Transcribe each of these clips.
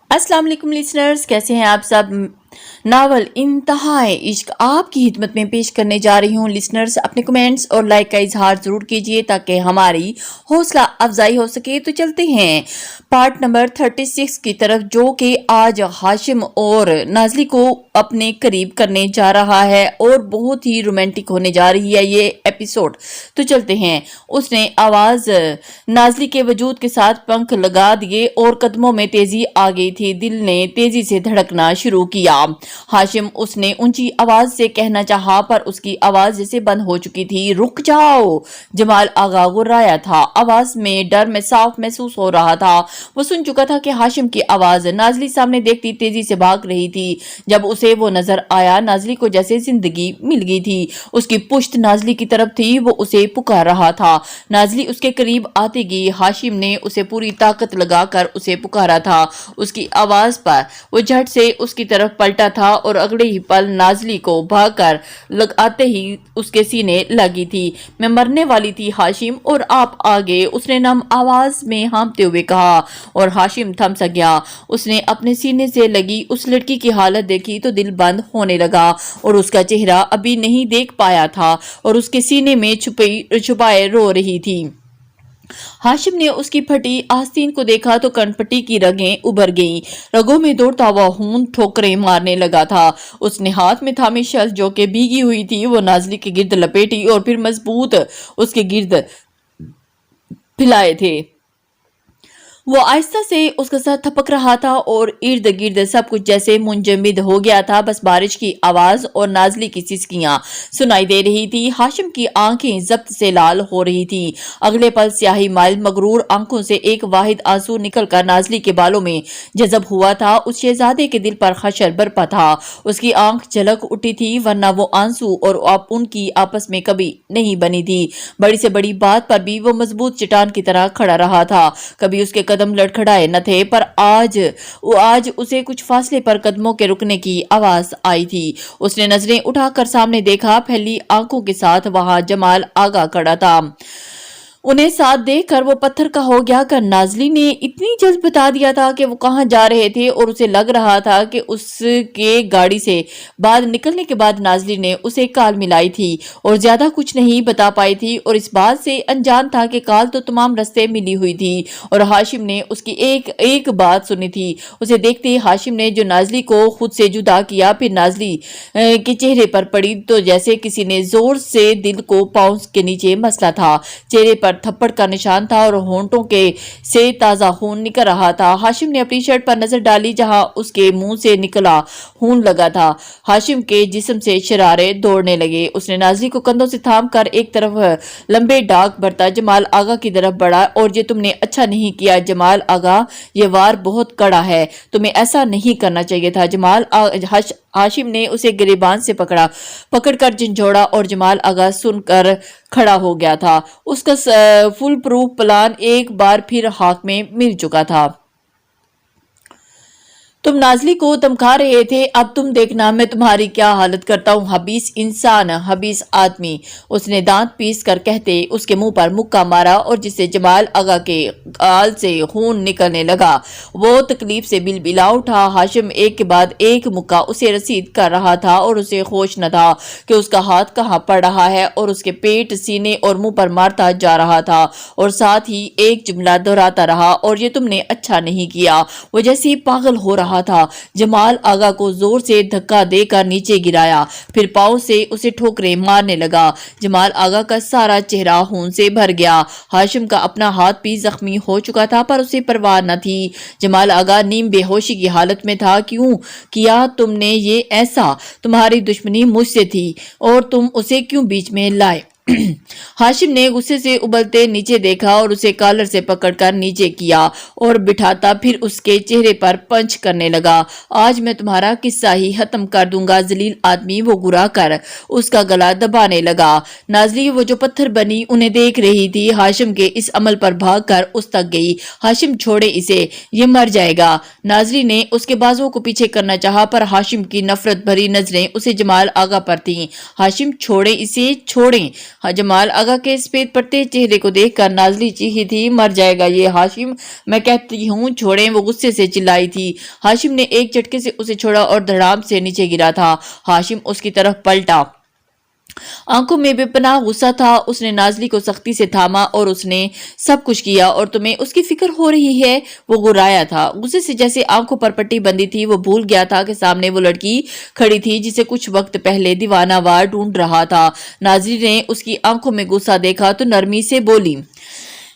अस्सलाम वालेकुम लिसनर्स, कैसे हैं आप सब। नावल इंतहाए इश्क आपकी खिदमत में पेश करने जा रही हूँ। लिसनर्स अपने कमेंट्स और लाइक का इजहार जरूर कीजिए ताकि हमारी हौसला अफजाई हो सके। तो चलते हैं पार्ट नंबर 36 की तरफ, जो कि आज हाशिम और नाजली को अपने करीब करने जा रहा है और बहुत ही रोमांटिक होने जा रही है ये एपिसोड। तो चलते हैं। उसने आवाज नाजली के वजूद के साथ पंख लगा दिए और कदमों में तेजी आ गई थी। दिल ने तेजी से धड़कना शुरू किया। हाशिम उसने ऊंची आवाज से कहना चाहा पर उसकी आवाज जैसे बंद हो चुकी थी। रुक जाओ, जमाल आगा गुर्राया था। आवाज में डर में साफ महसूस हो रहा था। वो सुन चुका था कि हाशिम की आवाज नाजली सामने देखती तेजी से भाग रही थी। जब उसे वो नजर आया, नाजली को जैसे जिंदगी मिल गई थी। उसकी पुश्त नाजली की तरफ थी, वो उसे पुकार रहा था। नाजली उसके करीब आती गई। हाशिम ने उसे पूरी ताकत लगाकर उसे पुकारा था। उसकी आवाज पर वो झट से उसकी तरफ पलटा था और अगले ही पल नाजली को भागकर लगाते ही उसके सीने लगी थी। मैं मरने वाली थी हाशिम, और आप आगे, उसने नम आवाज में हाँफते हुए कहा। और हाशिम थम सा गया। उसने अपने सीने से लगी उस लड़की की हालत देखी तो दिल बंद होने लगा और उसका चेहरा अभी नहीं देख पाया था और उसके सीने में छुपाए रो रही थी। हाशिम ने उसकी फटी आस्तीन को देखा तो कनपट्टी की रगें उभर गईं। रगों में दौड़ता हुआ खून ठोकरें मारने लगा था। उसने हाथ में थामी शल जो कि भीगी हुई थी वो नाजली के गिर्द लपेटी और फिर मजबूत उसके गिर्द फैलाए थे। वो आहिस्ता से उसके साथ थपक रहा था और इर्द गिर्द सब कुछ जैसे मुंजमद हो गया था। बस बारिश की आवाज और नाजली की सिसकियां सुनाई दे रही थी। हाशिम की आंखें जब्त से लाल हो रही थी। अगले पल स्याही माइल मगरूर आंखों से एक वाहिद आंसू निकलकर नाजली के बालों में जज़ब हुआ था। उस शहजादे के दिल पर खशर बरपा था। उसकी आंख झलक उठी थी, वरना वो आंसू और आप उनकी आपस में कभी नहीं बनी थी। बड़ी से बड़ी बात पर भी वो मजबूत चट्टान की तरह खड़ा रहा था। कभी उसके कदम लड़खड़ाए न थे, पर आज उसे कुछ फासले पर कदमों के रुकने की आवाज आई थी। उसने नजरें उठाकर सामने देखा। फैली आंखों के साथ वहां जमाल आगा खड़ा था। उन्हें साथ देखकर वो पत्थर का हो गया कर नाजली ने इतनी जल्द बता दिया था कि वो कहाँ जा रहे थे और उसे लग रहा था कि उसके गाड़ी से बाहर निकलने के बाद नाजली ने उसे काल मिलाई थी और ज्यादा कुछ नहीं बता पाई थी और इस बात से अनजान था कि काल तो तमाम रास्ते मिली हुई थी और हाशिम ने उसकी एक एक बात सुनी थी। उसे देखते ही हाशिम ने जो नाजली को खुद से जुदा किया, फिर नाजली के चेहरे पर पड़ी तो जैसे किसी ने जोर से दिल को पांव के नीचे मसला था। चेहरे पर थप्पड़ का निशान था और होंठों के से ताजा खून निकल रहा था। हाशिम ने अपनी शर्ट पर नजर डाली जहां उसके मुंह से निकला खून लगा था। हाशिम के जिस्म से शरारे दौड़ने लगे। उसने नाजली को कंधों से थाम कर एक तरफ लंबे डाक भरता जमाल आगा की तरफ बढ़ा। और ये तुमने अच्छा नहीं किया जमाल आगा, ये वार बहुत कड़ा है, तुम्हें ऐसा नहीं करना चाहिए था। हाशिम ने उसे गिरेबान से पकड़कर झंझोड़ा और जमाल आगा सुनकर खड़ा हो गया था। उसका फुल प्रूफ प्लान एक बार फिर हाथ में मिल चुका था। तुम नाजली को धमका रहे थे, अब तुम देखना मैं तुम्हारी क्या हालत करता हूँ। हबीस इंसान, हबीस आदमी, उसने दांत पीस कर कहते उसके मुंह पर मुक्का मारा और जिससे जमाल आगा के गाल से खून निकलने लगा। वो तकलीफ से बिलबिला उठा। हाशिम एक के बाद एक मुक्का उसे रसीद कर रहा था और उसे होश न था कि उसका हाथ कहाँ पड़ रहा है और उसके पेट, सीने और मुंह पर मारता जा रहा था और साथ ही एक जुमला दोहराता रहा, और ये तुमने अच्छा नहीं किया। वो जैसे पागल हो रहा था। जमाल आगा को जोर से धक्का देकर नीचे गिराया, फिर पांव से उसे ठोकरें मारने लगा। जमाल आगा का सारा चेहरा खून से भर गया। हाशिम का अपना हाथ भी जख्मी हो चुका था पर उसे परवाह न थी। जमाल आगा नीम बेहोशी की हालत में था। क्यों किया तुमने ये ऐसा? तुम्हारी दुश्मनी मुझसे थी और तुम उसे क्यों बीच में लाए? हाशिम ने गुस्से से उबलते नीचे देखा और उसे कॉलर से पकड़कर नीचे किया और बिठाता फिर उसके चेहरे पर पंच करने लगा। आज मैं तुम्हारा किस्सा ही खत्म कर दूंगा जलील आदमी, वो गुरा कर उसका गला दबाने लगा। नाजली वो जो पत्थर बनी उन्हें देख रही थी। हाशिम के इस अमल पर भागकर उस तक गई। हाशिम छोड़े इसे, ये मर जाएगा। नाजली ने उसके बाजुओं को पीछे करना चाहा पर हाशिम की नफरत भरी नजरें उसे जमाल आगा पर थीं। हाशिम छोड़े इसे, छोड़ें। जमाल आगा के सफेद पड़ते चेहरे को देखकर नाजली चीखी थी, मर जाएगा ये हाशिम, मैं कहती हूँ छोड़ें। वो गुस्से से चिल्लाई थी। हाशिम ने एक झटके से उसे छोड़ा और धड़ाम से नीचे गिरा था। हाशिम उसकी तरफ पलटा, आंखों में बेपनाह गुस्सा था। उसने नाजली को सख्ती से थामा और उसने सब कुछ किया और तुम्हें उसकी फिक्र हो रही है, वो गुर्राया था। गुस्से से जैसे आंखों पर पट्टी बंधी थी। वो भूल गया था कि सामने वो लड़की खड़ी थी जिसे कुछ वक्त पहले दीवाना वार ढूंढ रहा था। नाजली ने उसकी आंखों में गुस्सा देखा तो नरमी से बोली,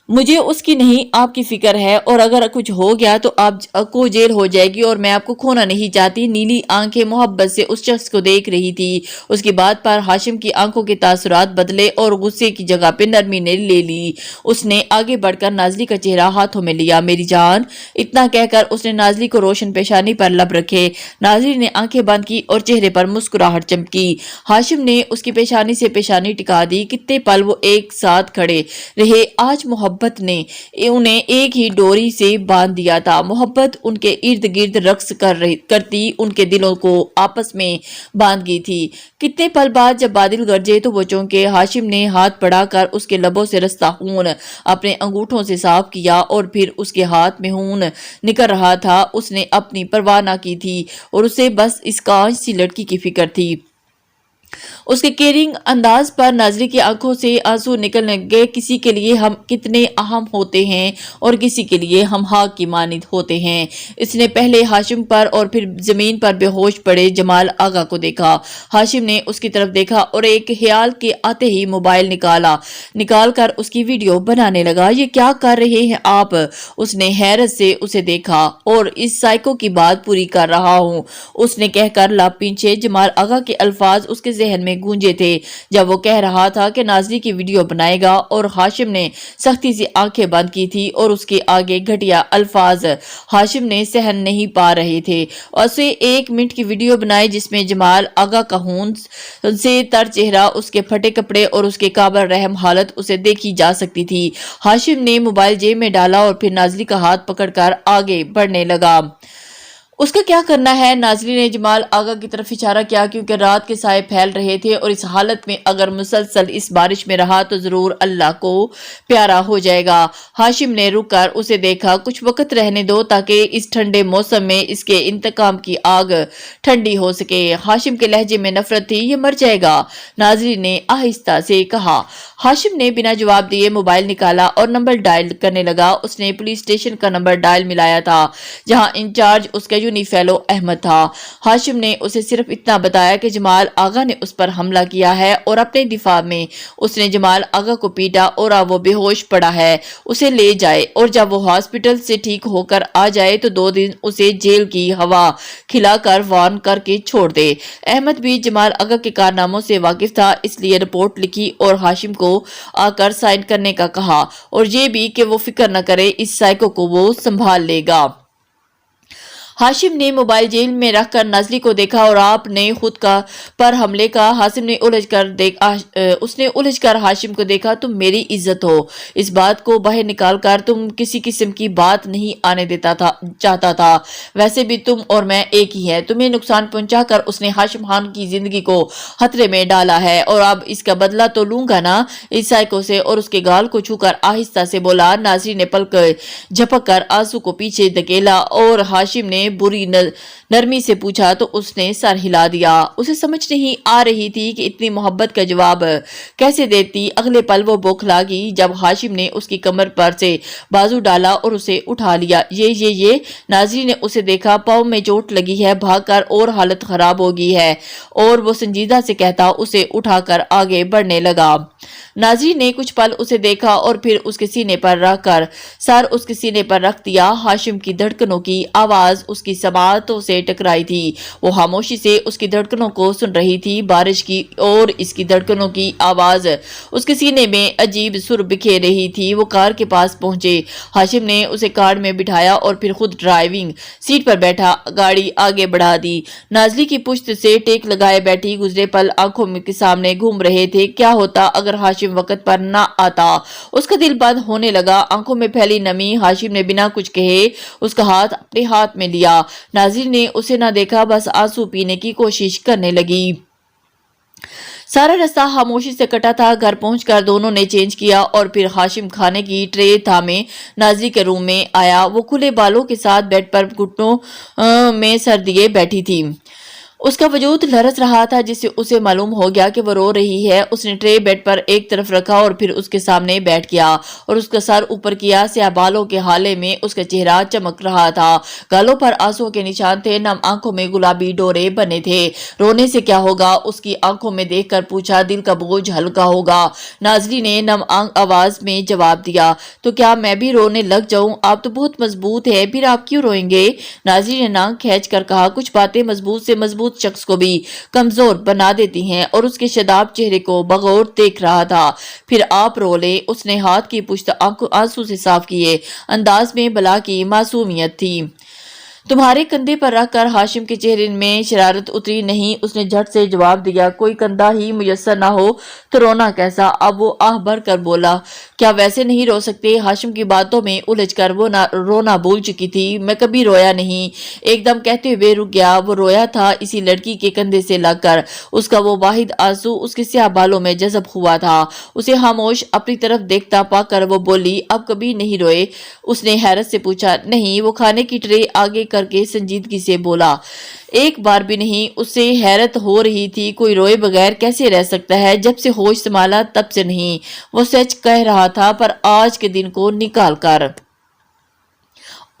मुझे उसकी नहीं आपकी फिक्र है, और अगर कुछ हो गया तो आपको जेल हो जाएगी और मैं आपको खोना नहीं चाहती। नीली आंखें मोहब्बत से उस शख्स को देख रही थी। उसकी बात पर हाशिम की आंखों के तासुरात बदले और गुस्से की जगह पे नरमी ने ले ली। उसने आगे बढ़कर नाजली का चेहरा हाथों में लिया। मेरी जान, इतना कहकर उसने नाजली को रोशन पेशानी पर लब रखे। नाजली ने आंखें बंद की और चेहरे पर मुस्कुराहट चमकी। हाशिम ने उसकी पेशानी से पेशानी टिका दी। कितने पल वो एक साथ खड़े रहे। आज मोहब्बत ने उन्हें एक ही डोरी से बांध दिया था। मोहब्बत उनके इर्द गिर्द रक्स करती उनके दिलों को आपस में बांध गई थी। कितने पल बाद जब बादल गरजे तो वो चौंके। हाशिम ने हाथ बढ़ाकर उसके लबों से रस्ता खून अपने अंगूठों से साफ किया और फिर उसके हाथ में खून निकल रहा था। उसने अपनी परवाह न की थी और उसे बस इस कांच सी लड़की की फिक्र थी। उसके केयरिंग अंदाज पर नाजरी की आंखों से आंसू निकलने लगे। किसी के लिए हम कितने अहम होते हैं और किसी के लिए हम हाक की मानिद होते हैं। इसने पहले हाशिम पर और फिर जमीन पर बेहोश पड़े जमाल आगा को देखा। हाशिम ने उसकी तरफ देखा और एक ख्याल के आते ही मोबाइल निकाल कर उसकी वीडियो बनाने लगा। ये क्या कर रहे हैं आप? उसने हैरत से उसे देखा। और इस साइको की बात पूरी कर रहा हूँ, उसने कहकर लाभ पीछे। जमाल आगा के अल्फाज उसके जहन में गूंजे थे जब वो कह रहा था कि नाजरी की वीडियो बनाएगा, और हाशिम ने सख्ती से आंखें बंद की थी और उसके आगे घटिया अल्फाज हाशिम ने सहन नहीं पा रहे थे। उसे 1 मिनट की वीडियो बनाई जिसमें जमाल आगा का खून से तर चेहरा, उसके फटे कपड़े और उसके काबिल रहम हालत उसे देखी जा सकती थी। हाशिम ने मोबाइल जेब में डाला और फिर नाजरी का हाथ पकड़कर आगे बढ़ने लगा। उसका क्या करना है? नाजरी ने जमाल आगा की तरफ इशारा किया, क्योंकि रात के साए फैल रहे थे और इस हालत में अगर मुसलसल इस बारिश में रहा तो जरूर अल्लाह को प्यारा हो जाएगा। हाशिम ने रुक कर उसे देखा। कुछ वक्त रहने दो ताकि इस ठंडे मौसम में इसके इंतकाम की आग ठंडी हो सके। हाशिम के लहजे में नफरत थी। ये मर जाएगा, नाजरी ने आहिस्ता से कहा। हाशिम ने बिना जवाब दिए मोबाइल निकाला और नंबर डायल करने लगा। उसने पुलिस स्टेशन का नंबर डायल मिलाया था जहां इंचार्ज उसका यूनिफेलो अहमद था। हाशिम ने उसे सिर्फ इतना बताया कि जमाल आगा ने उस पर हमला किया है और अपने दिफा में उसने जमाल आगा को पीटा और अब वो बेहोश पड़ा है, उसे ले जाए और जब वो हॉस्पिटल से ठीक होकर आ जाए तो 2 दिन उसे जेल की हवा खिलाकर वार्न करके छोड़ दे। अहमद भी जमाल आगा के कारनामों से वाकिफ था, इसलिए रिपोर्ट लिखी और हाशिम को आकर साइन करने का कहा, और ये भी कि वो फिक्र न करे, इस साइको को वो संभाल लेगा। हाशिम ने मोबाइल जेल में रखकर नाजली को देखा और आपने खुद का पर हमले का हाशिम ने उसने उलझकर हाशिम को देखा। तुम मेरी इज्जत हो, इस बात को बाहर निकालकर तुम किसी किस्म की बात नहीं आने चाहता था। वैसे भी तुम और मैं एक ही है। तुम्हें नुकसान पहुंचाकर उसने हाशिम खान की जिंदगी को खतरे में डाला है और अब इसका बदला तो लूंगा ना, इस साइको से। और उसके गाल को छूकर आहिस्ता से बोला। नाजरी ने पलक झपक कर आंसू को पीछे धकेला और हाशिम ने बुरी नरमी से पूछा तो उसने सर हिला दिया। उसे समझ नहीं आ रही थी कि इतनी मोहब्बत का जवाब कैसे देती। अगले पल वो बौखला गई जब हाशिम ने उसकी कमर पर से बाजू डाला और उसे उठा लिया। ये नाजरी ने उसे देखा। पाँव में चोट लगी है, भागकर और हालत खराब हो गई है, और वो संजीदा से कहता उसे उठाकर आगे बढ़ने लगा। नाजरी ने कुछ पल उसे देखा और फिर उसके सीने पर रखकर सर उसके सीने पर रख दिया। हाशिम की धड़कनों की आवाज उसकी समातों से टकराई थी। वो खामोशी से उसकी धड़कनों को सुन रही थी। बारिश की और इसकी धड़कनों की आवाज उसके सीने में अजीब सुर बिखेर रही थी। वो कार के पास पहुंचे। हाशिम ने उसे कार में बिठाया और फिर खुद ड्राइविंग सीट पर बैठा गाड़ी आगे बढ़ा दी। नाजरी की पुश्त से टेक लगाए बैठी गुजरे पल आंखों के सामने घूम रहे थे। क्या होता अगर हाशिम वक्त पर ना आता? उसका दिल बंद होने लगा, आंखों में फैली नमी। हाशिम ने बिना कुछ कहे उसका हाथ अपने हाथ में लिया। नाज़रीन ने उसे ना देखा, बस आंसू पीने की कोशिश करने लगी। सारा रास्ता खामोशी से कटा था। घर पहुंचकर दोनों ने चेंज किया और फिर हाशिम खाने की ट्रे थामे नाजरी के रूम में आया। वो खुले बालों के साथ बेड पर घुटनों में सर दिए बैठी थी। उसका वजूद लरस रहा था, जिससे उसे मालूम हो गया कि वो रो रही है। उसने ट्रे बेड पर एक तरफ रखा और फिर उसके सामने बैठ गया और उसका सर ऊपर किया। स्याह बालों के हाले में उसका चेहरा चमक रहा था। गालों पर आंसुओं के निशान थे, नम आंखों में गुलाबी डोरे बने थे। रोने से क्या होगा, उसकी आंखों में देखकर पूछा। दिल का बोझ हल्का होगा। नाजरी ने नम आवाज में जवाब दिया। तो क्या मैं भी रोने लग जाऊं? आप तो बहुत मजबूत है, फिर आप क्यों रोएंगे? नाजरी ने नाक खींच कर कहा। कुछ बातें मजबूत से मजबूत शख्स को भी कमजोर बना देती हैं। और उसके शदाब चेहरे को बगौर देख रहा था। फिर आप रो ले। उसने हाथ की पुश्त आंसू से साफ किए। अंदाज में बला की मासूमियत थी। तुम्हारे कंधे पर रखकर हाशिम के चेहरे में शरारत उतरी नहीं। उसने झट से जवाब दिया। कोई कंधा ही मुयस्सर ना हो तो रोना कैसा? अब वो आह भर कर बोला। क्या वैसे नहीं रो सकते? हाशिम की बातों में उलझकर वो रोना भूल चुकी थी। मैं कभी रोया नहीं। एकदम कहते हुए रुक गया। वो रोया था इसी लड़की के कंधे से लगकर। उसका वो वाहिद आंसू उसके स्याह बालों में जज़ब हुआ था। उसे खामोश अपनी तरफ देखता पाकर वो बोली। अब कभी नहीं रोए? उसने हैरत से पूछा। नहीं। वो खाने की ट्रे आगे करके संजीदगी से बोला। एक बार भी नहीं। उससे हैरत हो रही थी। कोई रोए बगैर कैसे रह सकता है? जब से होश संभाला तब से नहीं। वो सच कह रहा था, पर आज के दिन को निकाल कर।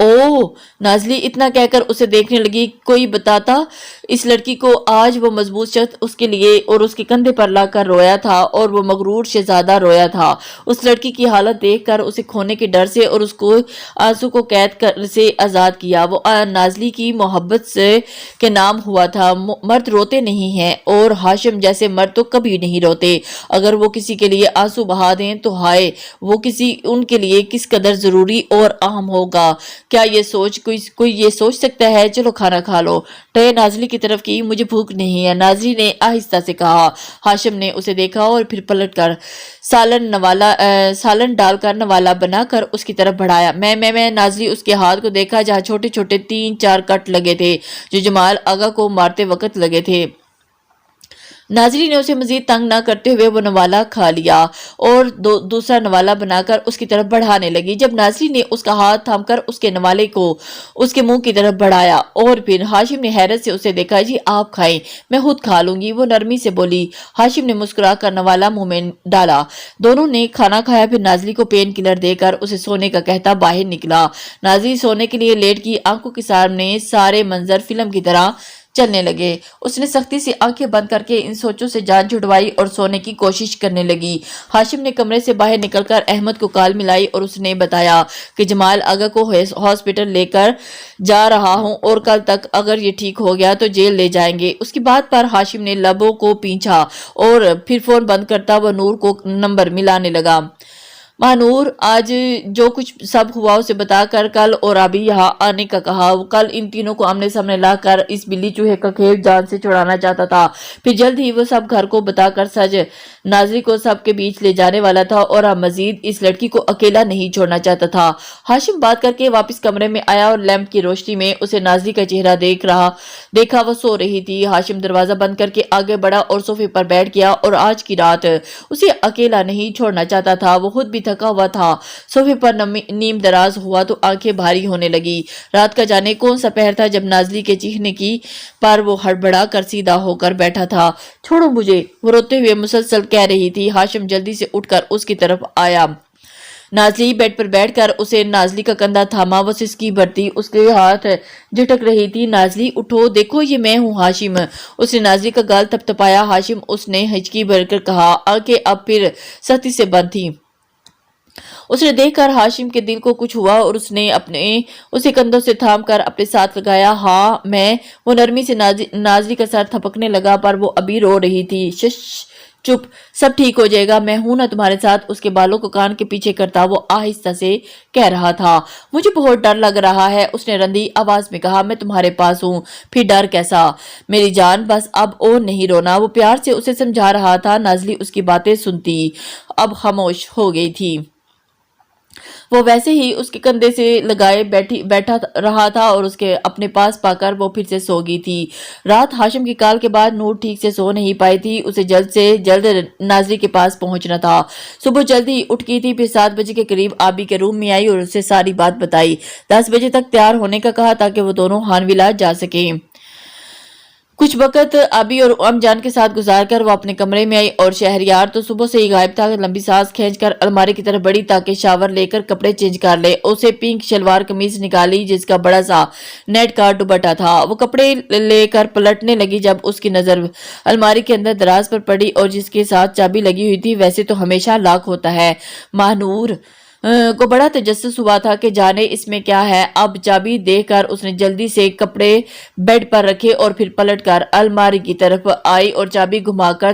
ओह! नाज़ली इतना कहकर उसे देखने लगी। कोई बताता इस लड़की को। आज वो मजबूत शख्स उसके लिए और उसके कंधे पर लाकर रोया था और वो मगरूर शहजादा रोया था। उस लड़की की हालत देखकर उसे खोने के डर से और उसको आंसू को कैद कर से आजाद किया। वो नाज़ली की मोहब्बत से के नाम हुआ था। मर्द रोते नहीं हैं और हाशिम जैसे मर्द तो कभी नहीं रोते। अगर वो किसी के लिए आंसू बहा दें तो हाय, वो किसी उनके लिए किस कदर जरूरी और अहम होगा। क्या ये सोच कोई ये सोच सकता है? चलो खाना खा लो। ट्रे नाज़ली की तरफ की। मुझे भूख नहीं है, नाज़ली ने आहिस्ता से कहा। हाशिम ने उसे देखा और फिर पलटकर सालन डालकर नवाला बनाकर उसकी तरफ बढ़ाया। मैं नाज़ली उसके हाथ को देखा जहाँ छोटे छोटे 3-4 कट लगे थे, जो जमाल आगा को मारते वक्त लगे थे। नाज़री ने उसे मजीद तंग न करते हुए वो नवाला खा लिया और दूसरा नवाला बनाकर उसकी तरफ बढ़ाने लगी। जब नाज़री ने उसका हाथ थामकर उसके नवाले को उसके मुंह की तरफ बढ़ाया और फिर हाशिम ने हैरत से उसे देखा। जी आप खाएं, मैं खुद खा लूंगी, वो नरमी से बोली। हाशिम ने मुस्कुरा कर नवाला मुंह में डाला। दोनों ने खाना खाया। फिर नाज़री को पेन किलर देकर उसे सोने का कहता बाहर निकला। नाज़री सोने के लिए लेट की। आंखों के सामने सारे मंजर फिल्म की तरह चलने लगे। उसने सख्ती से आंखें बंद करके इन सोचों से जान छुड़वाई और सोने की कोशिश करने लगी। हाशिम ने कमरे से बाहर निकलकर अहमद को कॉल मिलाई और उसने बताया कि जमाल आगा को हॉस्पिटल लेकर जा रहा हूं और कल तक अगर ये ठीक हो गया तो जेल ले जाएंगे। उसकी बात पर हाशिम ने लबों को पींछा और फिर फोन बंद करता वह नूर को नंबर मिलाने लगा। महानूर, आज जो कुछ सब हुआ उसे बताकर कल और अभी यहाँ आने का कहा। वो कल इन तीनों को आमने सामने लाकर इस बिल्ली चूहे का खेल जान से छुड़ाना चाहता था। फिर जल्द ही वो सब घर को बताकर सच नाज़री को सबके बीच ले जाने वाला था और अब मजीद इस लड़की को अकेला नहीं छोड़ना चाहता था। हाशिम बात करके वापस कमरे में आया और लैंप की रोशनी में उसे नाज़री का चेहरा देखा। वो सो रही थी। हाशिम दरवाजा बंद करके आगे बढ़ा और सोफे पर बैठ गया और आज की रात उसे अकेला नहीं छोड़ना चाहता था। वो खुद भी थका हुआ था। सोफे पर नीम दराज हुआ तो आंखें भारी होने लगी। रात का जाने कौन सा पहर था जब नाज़ली के चीखने की पर वो हड़बड़ा कर सीधा होकर बैठा था। छोड़ो मुझे, वो रोते हुए मुसलसल कह रही थी। हाशिम जल्दी से उठकर उसकी तरफ आया। नाज़ली बेड पर बैठकर उसे नाज़ली का कंधा थामा। वो सिसकी भरती उसके हाथ झटक रही थी। नाज़ली उठो, देखो ये मैं हूँ हाशिम। उसने नाज़ली का गाल थपथपाया। हाशिम, उसने हिचकी भरकर कहा। आंखें अब फिर सख्ती से बंद थी। उसने देखकर हाशिम के दिल को कुछ हुआ और उसे कंधों से थाम कर अपने साथ लगाया। हाँ मैं। वो नरमी से नाज़ली का सर थपकने लगा, पर वो अभी रो रही थी। शश, चुप, सब ठीक हो जाएगा, मैं हूं ना तुम्हारे साथ। उसके बालों को कान के पीछे करता वो आहिस्ता से कह रहा था। मुझे बहुत डर लग रहा है, उसने रंधी आवाज में कहा। मैं तुम्हारे पास हूँ। फिर डर कैसा मेरी जान, बस अब और नहीं रोना। वो प्यार से उसे समझा रहा था। नाज़ली उसकी बातें सुनती अब खामोश हो गई थी। وہ ویسے ہی اس کے کندھے سے لگائے بیٹھا رہا تھا اور اس کے اپنے پاس پا کر وہ پھر سے سو گئی تھی۔ رات ہاشم کی کال کے بعد نور ٹھیک سے سو نہیں پائی تھی، اسے جلد سے جلد ناظری کے پاس پہنچنا تھا۔ صبح جلدی اٹھ گئی تھی، پھر 7 بجے کے قریب آبی کے روم میں آئی اور اسے ساری بات بتائی۔ 10 بجے تک تیار ہونے کا کہا تاکہ وہ دونوں ہانویلا جا سکیں۔ کچھ وقت آبی اور ام جان کے ساتھ گزار کر وہ اپنے کمرے میں آئی اور شہریار تو صبح سے ہی غائب تھا۔ لمبی سانس کھینچ کر الماری کی طرف بڑھی تاکہ شاور لے کر کپڑے چینج کر لے۔ اسے پنک شلوار قمیض نکالی جس کا بڑا سا نیٹ کا دوپٹہ تھا۔ وہ کپڑے لے کر پلٹنے لگی جب اس کی نظر الماری کے اندر دراز پر پڑی اور جس کے ساتھ چابی لگی ہوئی تھی۔ ویسے تو ہمیشہ لاک ہوتا ہے، ماہنور کو بڑا تجسس ہوا تھا کہ جانے اس میں کیا ہے۔ اب چابی دیکھ کر اس نے جلدی سے کپڑے بیڈ پر رکھے اور پھر پلٹ کر الماری کی طرف آئی اور چابی گھما کر